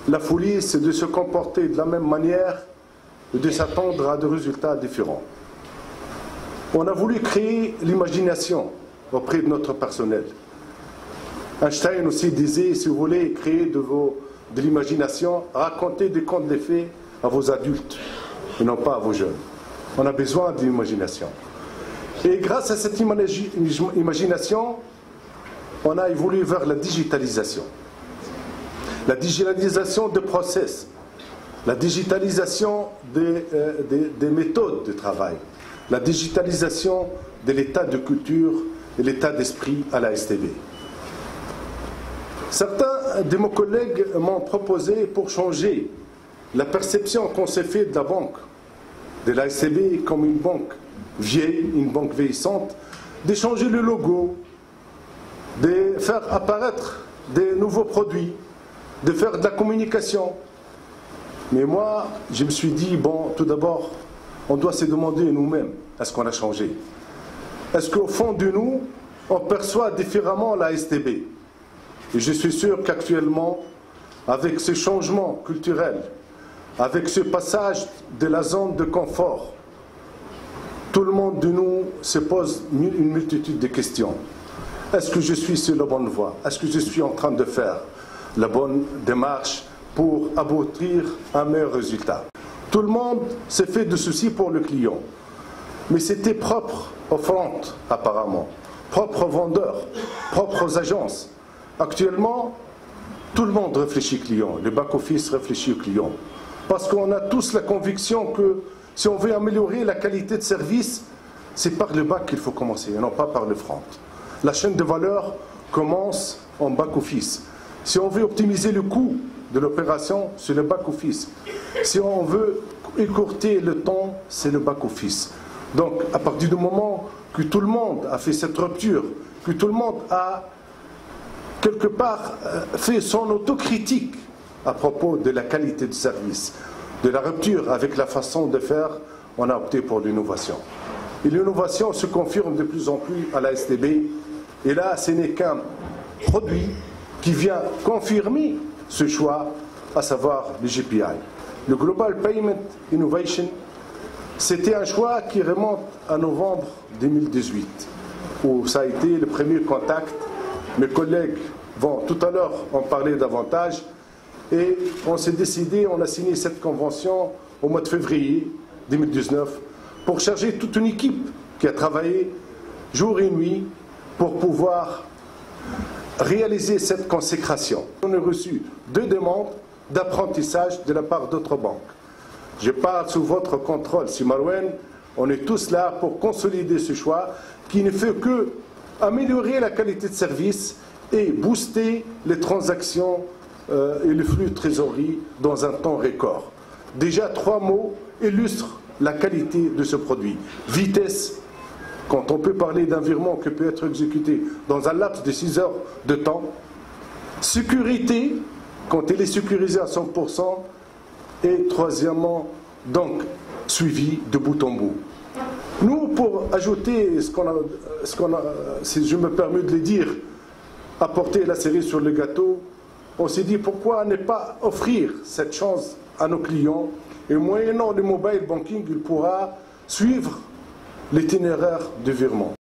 La folie, c'est de se comporter de la même manière et de s'attendre à des résultats différents. On a voulu créer l'imagination auprès de notre personnel. Einstein aussi disait, si vous voulez créer de l'imagination, racontez des contes de fées à vos adultes et non pas à vos jeunes. On a besoin de l'imagination. Et grâce à cette imagination, on a évolué vers la digitalisation. La digitalisation des process, la digitalisation des méthodes de travail, la digitalisation de l'état de culture et l'état d'esprit à la STB. Certains de mes collègues m'ont proposé, pour changer la perception qu'on s'est fait de la banque, de la STB comme une banque vieille, une banque vieillissante, de changer le logo, de faire apparaître des nouveaux produits, de faire de la communication. Mais moi, je me suis dit, bon, tout d'abord, on doit se demander nous-mêmes, est-ce qu'on a changé? Est-ce qu'au fond de nous, on perçoit différemment la STB? Et je suis sûr qu'actuellement, avec ce changement culturel, avec ce passage de la zone de confort, tout le monde de nous se pose une multitude de questions. Est-ce que je suis sur la bonne voie? Est-ce que je suis en train de faire la bonne démarche pour aboutir à un meilleur résultat? Tout le monde s'est fait de soucis pour le client. Mais c'était propre aux front, apparemment. Propre aux vendeurs, propre aux agences. Actuellement, tout le monde réfléchit client. Le back-office réfléchit au client. Parce qu'on a tous la conviction que si on veut améliorer la qualité de service, c'est par le back qu'il faut commencer, et non pas par le front. La chaîne de valeur commence en back-office. Si on veut optimiser le coût de l'opération, c'est le back-office. Si on veut écourter le temps, c'est le back-office. Donc, à partir du moment que tout le monde a fait cette rupture, que tout le monde a quelque part fait son autocritique à propos de la qualité du service, de la rupture avec la façon de faire, on a opté pour l'innovation. Et l'innovation se confirme de plus en plus à la STB. Et là, ce n'est qu'un produit qui vient confirmer ce choix, à savoir le GPI. Le Global Payment Innovation, c'était un choix qui remonte à novembre 2018, où ça a été le premier contact. Mes collègues vont tout à l'heure en parler davantage. Et on s'est décidé, on a signé cette convention au mois de février 2019 pour charger toute une équipe qui a travaillé jour et nuit pour pouvoir réaliser cette consécration. On a reçu 2 demandes d'apprentissage de la part d'autres banques. Je parle sous votre contrôle, si Marouane, on est tous là pour consolider ce choix qui ne fait que améliorer la qualité de service et booster les transactions et le flux de trésorerie dans un temps record. Déjà 3 mots illustrent la qualité de ce produit. Vitesse, quand on peut parler d'un virement qui peut être exécuté dans un laps de 6 heures de temps. Sécurité, quand il est sécurisé à 100%. Et troisièmement, donc, suivi de bout en bout. Nous, pour ajouter si je me permets de le dire, apporter la cerise sur le gâteau, on s'est dit pourquoi ne pas offrir cette chance à nos clients et moyennant le mobile banking, il pourra suivre l'itinéraire du virement.